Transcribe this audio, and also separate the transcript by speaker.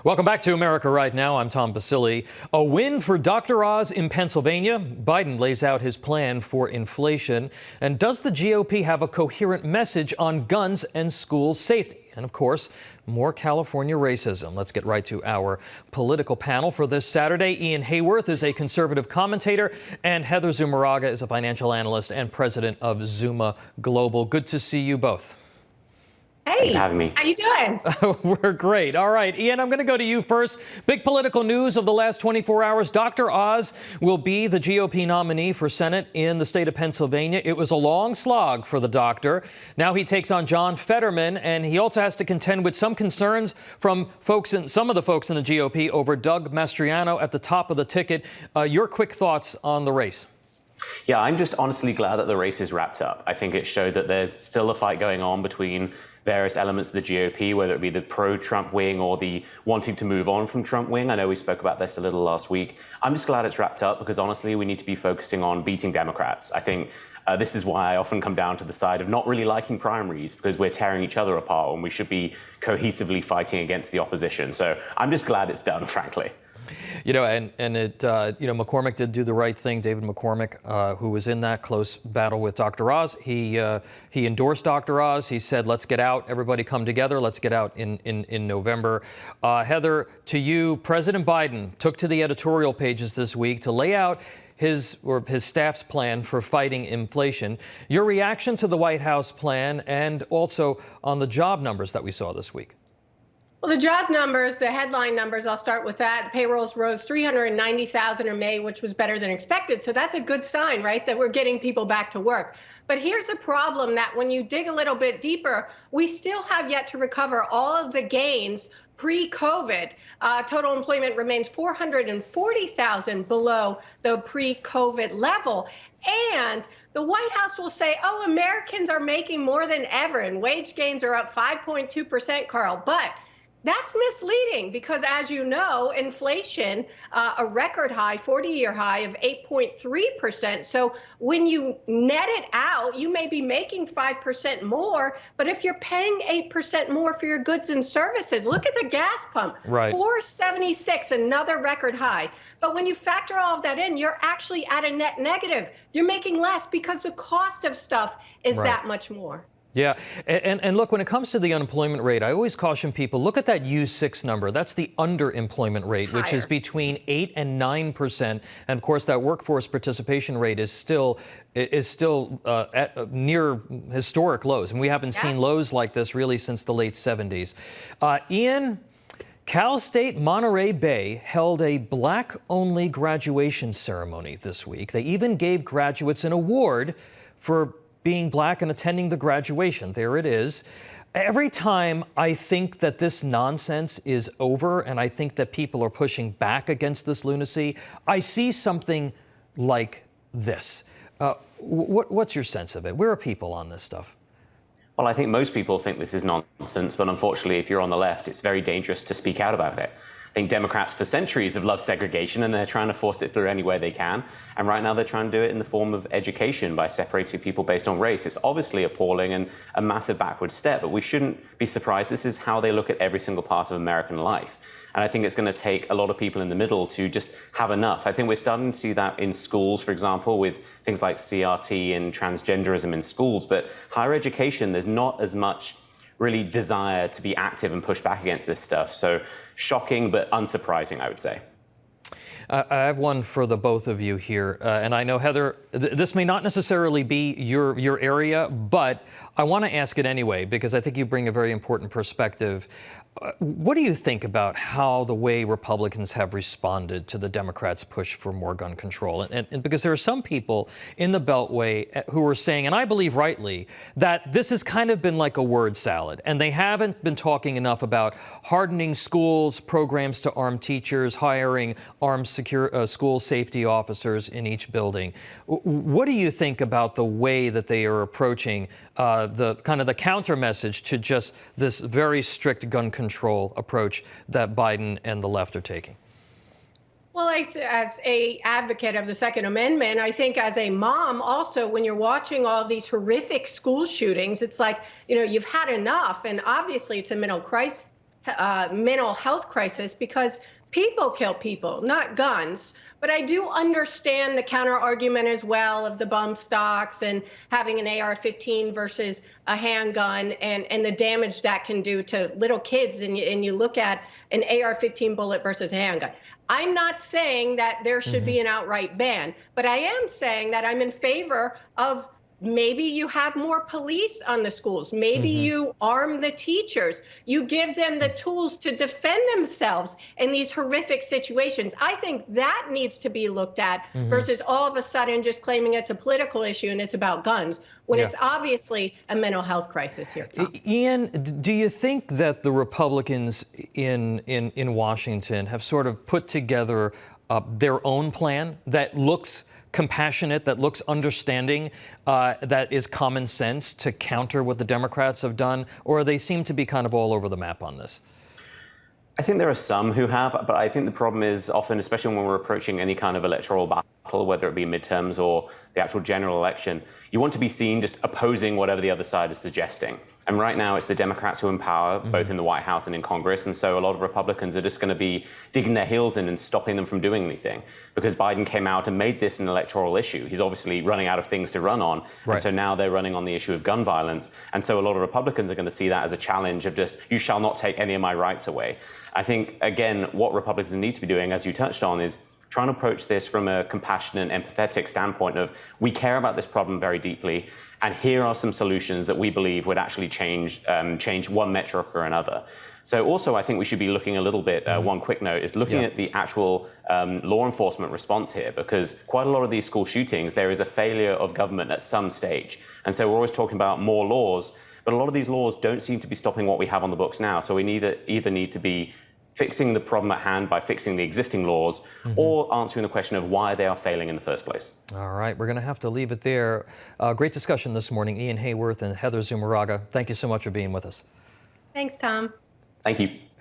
Speaker 1: Welcome back to America Right Now. I'm Tom Basile. A win for Dr. Oz in Pennsylvania. Biden lays out his plan for inflation. And does the GOP have a coherent message on guns and school safety? And of course, more California racism. Let's get right to our political panel for this Saturday. Ian Haworth is a conservative commentator, and Heather Zumaraga is a financial analyst and president of Zuma Global. Good to see you both.
Speaker 2: Hey,
Speaker 3: thanks for having me.
Speaker 2: How you doing?
Speaker 1: We're great. All right, Ian, I'm going to go to you first. Big political news of the last 24 hours. Dr. Oz will be the GOP nominee for Senate in the state of Pennsylvania. It was a long slog for the doctor. Now he takes on John Fetterman, and he also has to contend with some concerns from some of the folks in the GOP over Doug Mastriano at the top of the ticket. Your quick thoughts on the race?
Speaker 3: Yeah, I'm just honestly glad that the race is wrapped up. I think it showed that there's still a fight going on between various elements of the GOP, whether it be the pro-Trump wing or the wanting to move on from Trump wing. I know we spoke about this a little last week. I'm just glad it's wrapped up because honestly, we need to be focusing on beating Democrats. I think this is why I often come down to the side of not really liking primaries, because we're tearing each other apart when we should be cohesively fighting against the opposition. So I'm just glad it's done, frankly.
Speaker 1: You know, McCormick did do the right thing. David McCormick, who was in that close battle with Dr. Oz, he endorsed Dr. Oz. He said, let's get out, everybody come together. Let's get out in November. Heather, to you, President Biden took to the editorial pages this week to lay out his staff's plan for fighting inflation. Your reaction to the White House plan and also on the job numbers that we saw this week?
Speaker 2: Well, the job numbers, the headline numbers, I'll start with that. Payrolls rose 390,000 in May, which was better than expected. So that's a good sign, right, that we're getting people back to work. But here's a problem that when you dig a little bit deeper, we still have yet to recover all of the gains pre-COVID. Total employment remains 440,000 below the pre-COVID level. And the White House will say, oh, Americans are making more than ever, and wage gains are up 5.2%, Carl. But that's misleading because, as you know, inflation, a record high, 40-year high of 8.3%. So when you net it out, you may be making 5% more. But if you're paying 8% more for your goods and services, look at the gas pump,
Speaker 1: right.
Speaker 2: $4.76, another record high. But when you factor all of that in, you're actually at a net negative. You're making less because the cost of stuff is that much more.
Speaker 1: Yeah, and look, when it comes to the unemployment rate, I always caution people, look at that U6 number. That's the underemployment rate, which is between 8 and 9%. And of course, that workforce participation rate is still at near historic lows. And we haven't seen lows like this really since the late 70s. Ian, Cal State Monterey Bay held a black-only graduation ceremony this week. They even gave graduates an award for being black and attending the graduation. There it is. Every time I think that this nonsense is over and I think that people are pushing back against this lunacy, I see something like this. What's your sense of it? Where are people on this stuff?
Speaker 3: Well, I think most people think this is nonsense, but unfortunately, if you're on the left, it's very dangerous to speak out about it. I think Democrats for centuries have loved segregation, and they're trying to force it through any way they can. And right now, they're trying to do it in the form of education by separating people based on race. It's obviously appalling and a massive backward step, but we shouldn't be surprised. This is how they look at every single part of American life. And I think it's going to take a lot of people in the middle to just have enough. I think we're starting to see that in schools, for example, with things like CRT and transgenderism in schools. But higher education, there's not as much really desire to be active and push back against this stuff. So shocking, but unsurprising, I would say.
Speaker 1: I have one for the both of you here. And I know, Heather, this may not necessarily be your area, but I want to ask it anyway, because I think you bring a very important perspective. What do you think about how the way Republicans have responded to the Democrats' push for more gun control? And because there are some people in the Beltway who are saying, and I believe rightly, that this has kind of been like a word salad, and they haven't been talking enough about hardening schools, programs to arm teachers, hiring armed school safety officers in each building. What do you think about the way that they are approaching the kind of the counter message to just this very strict gun control approach that Biden and the left are taking?
Speaker 2: Well, as a advocate of the Second Amendment, I think as a mom also, when you're watching all of these horrific school shootings, it's like, you know, you've had enough. And obviously it's a mental health crisis because people kill people, not guns. But I do understand the counter argument as well of the bump stocks and having an AR-15 versus a handgun and the damage that can do to little kids. And you look at an AR-15 bullet versus a handgun. I'm not saying that there should be an outright ban, but I am saying that I'm in favor of maybe you have more police on the schools. Maybe you arm the teachers. You give them the tools to defend themselves in these horrific situations. I think that needs to be looked at versus all of a sudden just claiming it's a political issue and it's about guns when it's obviously a mental health crisis here, Tom.
Speaker 1: Ian, do you think that the Republicans in Washington have sort of put together their own plan that looks compassionate, that looks understanding, that is common sense to counter what the Democrats have done, or they seem to be kind of all over the map on this?
Speaker 3: I think there are some who have, but I think the problem is often, especially when we're approaching any kind of electoral battle, whether it be midterms or the actual general election, you want to be seen just opposing whatever the other side is suggesting. And right now it's the Democrats who are in power, both in the White House and in Congress. And so a lot of Republicans are just going to be digging their heels in and stopping them from doing anything. Because Biden came out and made this an electoral issue. He's obviously running out of things to run on.
Speaker 1: Right.
Speaker 3: And so now they're running on the issue of gun violence. And so a lot of Republicans are going to see that as a challenge of just, you shall not take any of my rights away. I think, again, what Republicans need to be doing, as you touched on, is trying to approach this from a compassionate and empathetic standpoint of, we care about this problem very deeply, and here are some solutions that we believe would actually change one metric or another. So also, I think we should be looking a little bit, one quick note, is looking at the actual law enforcement response here, because quite a lot of these school shootings, there is a failure of government at some stage. And so we're always talking about more laws, but a lot of these laws don't seem to be stopping what we have on the books now. So we either need to be fixing the problem at hand by fixing the existing laws, or answering the question of why they are failing in the first place.
Speaker 1: All right, we're going to have to leave it there. Great discussion this morning. Ian Haworth and Heather Zumaraga, thank you so much for being with us.
Speaker 2: Thanks, Tom.
Speaker 3: Thank you.